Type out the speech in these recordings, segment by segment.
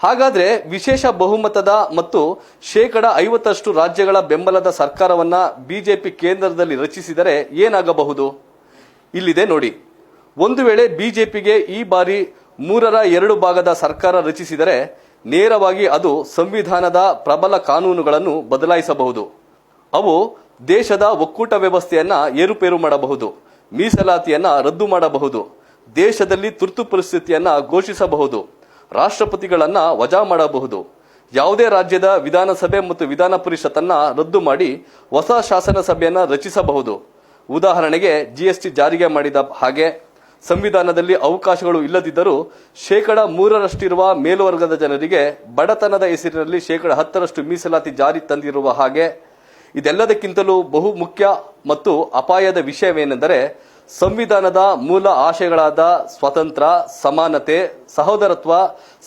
ಹಾಗಾದ್ರೆ ವಿಶೇಷ ಬಹುಮತದ ಮತ್ತು 50% ರಾಜ್ಯಗಳ ಬೆಂಬಲದ ಸರ್ಕಾರವನ್ನ ಬಿಜೆಪಿ ಕೇಂದ್ರದಲ್ಲಿ ರಚಿಸಿದರೆ ಏನಾಗಬಹುದು? ಇಲ್ಲಿದೆ ನೋಡಿ. ಒಂದು ವೇಳೆ ಬಿಜೆಪಿಗೆ ಈ ಬಾರಿ 3/2 ಭಾಗದ ಸರ್ಕಾರ ರಚಿಸಿದರೆ ನೇರವಾಗಿ ಅದು ಸಂವಿಧಾನದ ಪ್ರಬಲ ಕಾನೂನುಗಳನ್ನು ಬದಲಾಯಿಸಬಹುದು. ಅವು ದೇಶದ ಒಕ್ಕೂಟ ವ್ಯವಸ್ಥೆಯನ್ನ ಏರುಪೇರು ಮಾಡಬಹುದು, ಮೀಸಲಾತಿಯನ್ನ ರದ್ದು ಮಾಡಬಹುದು, ದೇಶದಲ್ಲಿ ತುರ್ತು ಪರಿಸ್ಥಿತಿಯನ್ನ ಘೋಷಿಸಬಹುದು, ರಾಷ್ಟ್ರಪತಿಗಳನ್ನ ವಜಾ ಮಾಡಬಹುದು, ಯಾವುದೇ ರಾಜ್ಯದ ವಿಧಾನಸಭೆ ಮತ್ತು ವಿಧಾನ ಪರಿಷತ್ತನ್ನ ರದ್ದು ಮಾಡಿ ಹೊಸ ಶಾಸನ ಸಭೆಯನ್ನ ರಚಿಸಬಹುದು. ಉದಾಹರಣೆಗೆ ಜಿಎಸ್ಟಿ ಜಾರಿಗೆ ಮಾಡಿದ ಹಾಗೆ. ಸಂವಿಧಾನದಲ್ಲಿ ಅವಕಾಶಗಳು ಇಲ್ಲದಿದ್ದರೂ 3% ಮೇಲ್ವರ್ಗದ ಜನರಿಗೆ ಬಡತನದ ಹೆಸರಿನಲ್ಲಿ 10% ಮೀಸಲಾತಿ ಜಾರಿ ತಂದಿರುವ ಹಾಗೆ. ಇದೆಲ್ಲದಕ್ಕಿಂತಲೂ ಬಹು ಮುಖ್ಯ ಮತ್ತು ಅಪಾಯದ ವಿಷಯವೇನೆಂದರೆ ಸಂವಿಧಾನದ ಮೂಲ ಆಶಯಗಳಾದ ಸ್ವಾತಂತ್ರ್ಯ, ಸಮಾನತೆ, ಸಹೋದರತ್ವ,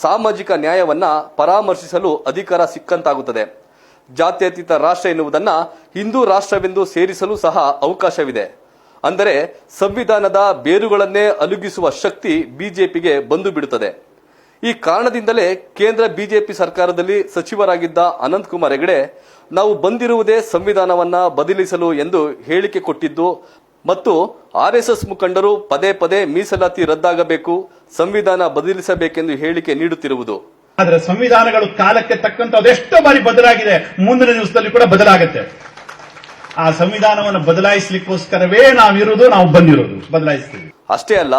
ಸಾಮಾಜಿಕ ನ್ಯಾಯವನ್ನ ಪರಾಮರ್ಶಿಸಲು ಅಧಿಕಾರ ಸಿಕ್ಕಂತಾಗುತ್ತದೆ. ಜಾತ್ಯತೀತ ರಾಷ್ಟ್ರ ಎನ್ನುವುದನ್ನ ಹಿಂದೂ ರಾಷ್ಟ್ರವೆಂದು ಸೇರಿಸಲು ಸಹ ಅವಕಾಶವಿದೆ. ಅಂದರೆ ಸಂವಿಧಾನದ ಬೇರುಗಳನ್ನೇ ಅಲುಗಿಸುವ ಶಕ್ತಿ ಬಿಜೆಪಿಗೆ ಬಂದು ಬಿಡುತ್ತದೆ. ಈ ಕಾರಣದಿಂದಲೇ ಕೇಂದ್ರ ಬಿಜೆಪಿ ಸರ್ಕಾರದಲ್ಲಿ ಸಚಿವರಾಗಿದ್ದ ಅನಂತಕುಮಾರ್ ಹೆಗಡೆ ನಾವು ಬಂದಿರುವುದೇ ಸಂವಿಧಾನವನ್ನ ಬದಲಿಸಲು ಎಂದು ಹೇಳಿಕೆ ಕೊಟ್ಟಿದ್ದು ಮತ್ತು ಆರ್ಎಸ್ಎಸ್ ಮುಖಂಡರು ಪದೇ ಪದೇ ಮೀಸಲಾತಿ ರದ್ದಾಗಬೇಕು, ಸಂವಿಧಾನ ಬದಲಿಸಬೇಕೆಂದು ಹೇಳಿಕೆ ನೀಡುತ್ತಿರುವುದು. ಆದರೆ ಸಂವಿಧಾನಗಳು ಕಾಲಕ್ಕೆ ತಕ್ಕಂತೆ ಅದೆಷ್ಟೋ ಬಾರಿ ಬದಲಾಗಿದೆ, ಮುಂದಿನ ದಿವಸದಲ್ಲಿ ಕೂಡ ಬದಲಾಗುತ್ತೆ. ಆ ಸಂವಿಧಾನವನ್ನು ಬದಲಾಯಿಸಲಿಕ್ಕೋಸ್ಕರವೇ ನಾವಿರುವುದು, ನಾವು ಬಂದಿರೋದು, ಬದಲಾಯಿಸ್ತೀವಿ. ಅಷ್ಟೇ ಅಲ್ಲ,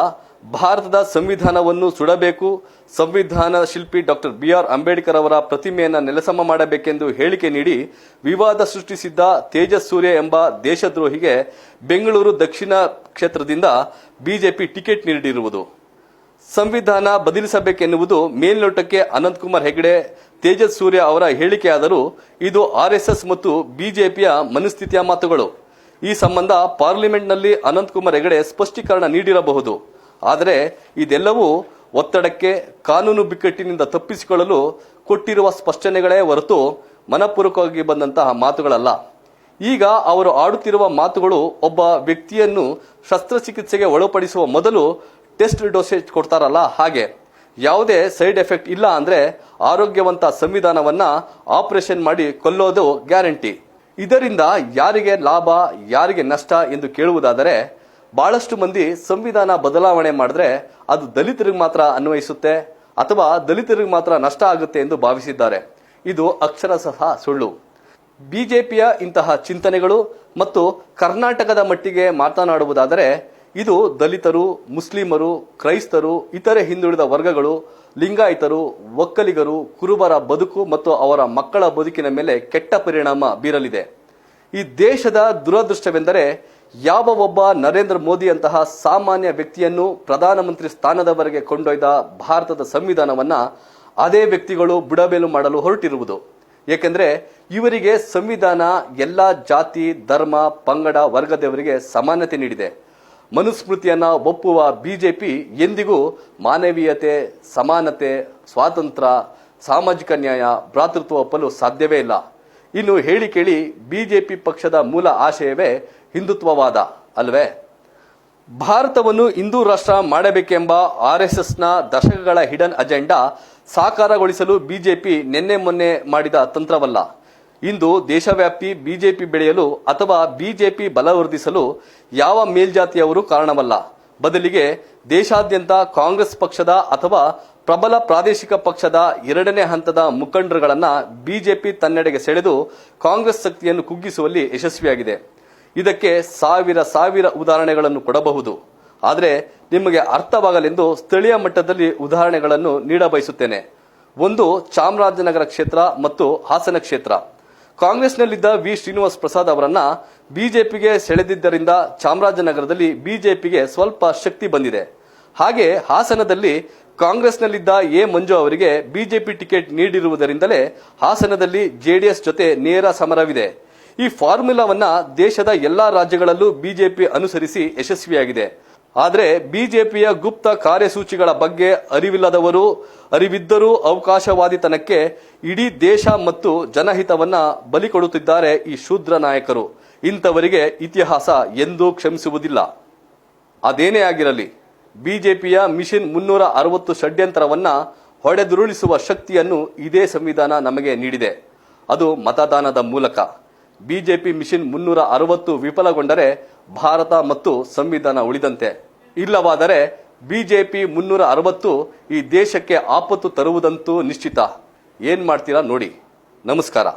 ಭಾರತದ ಸಂವಿಧಾನವನ್ನು ಸುಡಬೇಕು, ಸಂವಿಧಾನ ಶಿಲ್ಪಿ ಡಾಕ್ಟರ್ BR ಅಂಬೇಡ್ಕರ್ ಅವರ ಪ್ರತಿಮೆಯನ್ನ ನೆಲಸಮ ಮಾಡಬೇಕೆಂದು ಹೇಳಿಕೆ ನೀಡಿ ವಿವಾದ ಸೃಷ್ಟಿಸಿದ್ದ ತೇಜಸ್ ಸೂರ್ಯ ಎಂಬ ದೇಶದ್ರೋಹಿಗೆ ಬೆಂಗಳೂರು ದಕ್ಷಿಣ ಕ್ಷೇತ್ರದಿಂದ ಬಿಜೆಪಿ ಟಿಕೆಟ್ ನೀಡಿರುವುದು. ಸಂವಿಧಾನ ಬದಲಿಸಬೇಕೆನ್ನುವುದು ಮೇಲ್ನೋಟಕ್ಕೆ ಅನಂತಕುಮಾರ್ ಹೆಗಡೆ, ತೇಜಸ್ ಸೂರ್ಯ ಅವರ ಹೇಳಿಕೆಯಾದರೂ ಇದು ಆರ್ಎಸ್ಎಸ್ ಮತ್ತು ಬಿಜೆಪಿಯ ಮನಸ್ಥಿತಿಯ ಮಾತುಗಳು. ಈ ಸಂಬಂಧ ಪಾರ್ಲಿಮೆಂಟ್ನಲ್ಲಿ ಅನಂತಕುಮಾರ್ ಹೆಗಡೆ ಸ್ಪಷ್ಟೀಕರಣ ನೀಡಿರಬಹುದು. ಆದರೆ ಇದೆಲ್ಲವೂ ಒತ್ತಡಕ್ಕೆ, ಕಾನೂನು ಬಿಕ್ಕಟ್ಟಿನಿಂದ ತಪ್ಪಿಸಿಕೊಳ್ಳಲು ಕೊಟ್ಟಿರುವ ಸ್ಪಷ್ಟನೆಗಳೇ ಹೊರತು ಮನಪೂರ್ವಕವಾಗಿ ಬಂದಂತಹ ಮಾತುಗಳಲ್ಲ. ಈಗ ಅವರು ಆಡುತ್ತಿರುವ ಮಾತುಗಳು ಒಬ್ಬ ವ್ಯಕ್ತಿಯನ್ನು ಶಸ್ತ್ರಚಿಕಿತ್ಸೆಗೆ ಒಳಪಡಿಸುವ ಮೊದಲು ಟೆಸ್ಟ್ ಡೋಸೇಜ್ ಕೊಡ್ತಾರಲ್ಲ ಹಾಗೆ. ಯಾವುದೇ ಸೈಡ್ ಎಫೆಕ್ಟ್ ಇಲ್ಲ ಅಂದ್ರೆ ಆರೋಗ್ಯವಂತ ಸಂವಿಧಾನವನ್ನ ಆಪರೇಷನ್ ಮಾಡಿ ಕೊಲ್ಲೋದು ಗ್ಯಾರಂಟಿ. ಇದರಿಂದ ಯಾರಿಗೆ ಲಾಭ, ಯಾರಿಗೆ ನಷ್ಟ ಎಂದು ಕೇಳುವುದಾದರೆ ಬಹಳಷ್ಟು ಮಂದಿ ಸಂವಿಧಾನ ಬದಲಾವಣೆ ಮಾಡಿದ್ರೆ ಅದು ದಲಿತರಿಗೆ ಮಾತ್ರ ಅನ್ವಯಿಸುತ್ತೆ ಅಥವಾ ದಲಿತರಿಗೆ ಮಾತ್ರ ನಷ್ಟ ಆಗುತ್ತೆ ಎಂದು ಭಾವಿಸಿದ್ದಾರೆ. ಇದು ಅಕ್ಷರಶಃ ಸುಳ್ಳು. ಬಿಜೆಪಿಯ ಇಂತಹ ಚಿಂತನೆಗಳು ಮತ್ತು ಕರ್ನಾಟಕದ ಮಟ್ಟಿಗೆ ಮಾತನಾಡುವುದಾದರೆ ಇದು ದಲಿತರು, ಮುಸ್ಲಿಮರು, ಕ್ರೈಸ್ತರು, ಇತರೆ ಹಿಂದುಳಿದ ವರ್ಗಗಳು, ಲಿಂಗಾಯತರು, ಒಕ್ಕಲಿಗರು, ಕುರುಬರ ಬದುಕು ಮತ್ತು ಅವರ ಮಕ್ಕಳ ಬದುಕಿನ ಮೇಲೆ ಕೆಟ್ಟ ಪರಿಣಾಮ ಬೀರಲಿದೆ. ಈ ದೇಶದ ದುರದೃಷ್ಟವೆಂದರೆ ಯಾವ ಒಬ್ಬ ನರೇಂದ್ರ ಮೋದಿಯಂತಹ ಸಾಮಾನ್ಯ ವ್ಯಕ್ತಿಯನ್ನು ಪ್ರಧಾನಮಂತ್ರಿ ಸ್ಥಾನದವರೆಗೆ ಕೊಂಡೊಯ್ದ ಭಾರತದ ಸಂವಿಧಾನವನ್ನ ಅದೇ ವ್ಯಕ್ತಿಗಳು ಬುಡಮೇಲು ಮಾಡಲು ಹೊರಟಿರುವುದು. ಏಕೆಂದರೆ ಇವರಿಗೆ ಸಂವಿಧಾನ ಎಲ್ಲಾ ಜಾತಿ, ಧರ್ಮ, ಪಂಗಡ, ವರ್ಗದವರಿಗೆ ಸಮಾನತೆ ನೀಡಿದೆ. ಮನುಸ್ಮೃತಿಯನ್ನ ಒಪ್ಪುವ ಬಿಜೆಪಿ ಎಂದಿಗೂ ಮಾನವೀಯತೆ, ಸಮಾನತೆ, ಸ್ವಾತಂತ್ರ್ಯ, ಸಾಮಾಜಿಕ ನ್ಯಾಯ, ಭ್ರಾತೃತ್ವ ಒಪ್ಪಲು ಸಾಧ್ಯವೇ ಇಲ್ಲ. ಇನ್ನು ಹೇಳಿ ಕೇಳಿ ಬಿಜೆಪಿ ಪಕ್ಷದ ಮೂಲ ಆಶಯವೇ ಹಿಂದುತ್ವವಾದ ಅಲ್ವೇ? ಭಾರತವನ್ನು ಹಿಂದೂ ರಾಷ್ಟ್ರ ಮಾಡಬೇಕೆಂಬ ಆರ್ಎಸ್ಎಸ್ನ ದಶಕಗಳ ಹಿಡನ್ ಅಜೆಂಡಾ ಸಾಕಾರಗೊಳಿಸಲು ಬಿಜೆಪಿ ನಿನ್ನೆ ಮೊನ್ನೆ ಮಾಡಿದ ತಂತ್ರವಲ್ಲ. ಇಂದು ದೇಶವ್ಯಾಪಿ ಬಿಜೆಪಿ ಬೆಳೆಯಲು ಅಥವಾ ಬಿಜೆಪಿ ಬಲವರ್ಧಿಸಲು ಯಾವ ಮೇಲ್ಜಾತಿಯವರು ಕಾರಣವಲ್ಲ. ಬದಲಿಗೆ ದೇಶಾದ್ಯಂತ ಕಾಂಗ್ರೆಸ್ ಪಕ್ಷದ ಅಥವಾ ಪ್ರಬಲ ಪ್ರಾದೇಶಿಕ ಪಕ್ಷದ 2ನೇ ಹಂತದ ಮುಖಂಡರುಗಳನ್ನ ಬಿಜೆಪಿ ತನ್ನೆಡೆಗೆ ಸೆಳೆದು ಕಾಂಗ್ರೆಸ್ ಶಕ್ತಿಯನ್ನು ಕುಗ್ಗಿಸುವಲ್ಲಿ ಯಶಸ್ವಿಯಾಗಿದೆ. ಇದಕ್ಕೆ ಸಾವಿರ ಉದಾಹರಣೆಗಳನ್ನು ಕೊಡಬಹುದು. ಆದರೆ ನಿಮಗೆ ಅರ್ಥವಾಗಲೆಂದು ಸ್ಥಳೀಯ ಮಟ್ಟದಲ್ಲಿ ಉದಾಹರಣೆಗಳನ್ನು ನೀಡಬಯಸುತ್ತೇನೆ. ಒಂದು ಚಾಮರಾಜನಗರ ಕ್ಷೇತ್ರ ಮತ್ತು ಹಾಸನ ಕ್ಷೇತ್ರ. ಕಾಂಗ್ರೆಸ್ನಲ್ಲಿದ್ದ ವಿ ಶ್ರೀನಿವಾಸ್ ಪ್ರಸಾದ್ ಅವರನ್ನ ಬಿಜೆಪಿಗೆ ಸೆಳೆದಿದ್ದರಿಂದ ಚಾಮರಾಜನಗರದಲ್ಲಿ ಬಿಜೆಪಿಗೆ ಸ್ವಲ್ಪ ಶಕ್ತಿ ಬಂದಿದೆ. ಹಾಗೆ ಹಾಸನದಲ್ಲಿ ಕಾಂಗ್ರೆಸ್ನಲ್ಲಿದ್ದ ಎ ಮಂಜು ಅವರಿಗೆ ಬಿಜೆಪಿ ಟಿಕೆಟ್ ನೀಡಿರುವುದರಿಂದಲೇ ಹಾಸನದಲ್ಲಿ ಜೆಡಿಎಸ್ ಜೊತೆ ನೇರ ಸಮರವಿದೆ. ಈ ಫಾರ್ಮುಲಾವನ್ನ ದೇಶದ ಎಲ್ಲಾ ರಾಜ್ಯಗಳಲ್ಲೂ ಬಿಜೆಪಿ ಅನುಸರಿಸಿ ಯಶಸ್ವಿಯಾಗಿದೆ. ಆದರೆ ಬಿಜೆಪಿಯ ಗುಪ್ತ ಕಾರ್ಯಸೂಚಿಗಳ ಬಗ್ಗೆ ಅರಿವಿದ್ದರೂ ಅವಕಾಶವಾದಿತನಕ್ಕೆ ಇಡೀ ದೇಶ ಮತ್ತು ಜನಹಿತವನ್ನ ಬಲಿ ಕೊಡುತ್ತಿದ್ದಾರೆ ಈ ಶೂದ್ರ ನಾಯಕರು. ಇಂಥವರಿಗೆ ಇತಿಹಾಸ ಎಂದೂ ಕ್ಷಮಿಸುವುದಿಲ್ಲ. ಅದೇನೇ ಆಗಿರಲಿ, ಬಿಜೆಪಿಯ ಮಿಷನ್ 360 ಷಡ್ಯಂತ್ರವನ್ನ ಹೊಡೆದುರುಳಿಸುವ ಶಕ್ತಿಯನ್ನು ಇದೇ ಸಂವಿಧಾನ ನಮಗೆ ನೀಡಿದೆ. ಅದು ಮತದಾನದ ಮೂಲಕ. ಬಿಜೆಪಿ ಮಿಷನ್ 360 ವಿಫಲಗೊಂಡರೆ ಭಾರತ ಮತ್ತು ಸಂವಿಧಾನ ಉಳಿದಂತೆ. ಇಲ್ಲವಾದರೆ ಬಿಜೆಪಿ 360 ಈ ದೇಶಕ್ಕೆ ಆಪತ್ತು ತರುವುದಂತೂ ನಿಶ್ಚಿತ. ಏನ್ ಮಾಡ್ತೀರಾ ನೋಡಿ. ನಮಸ್ಕಾರ.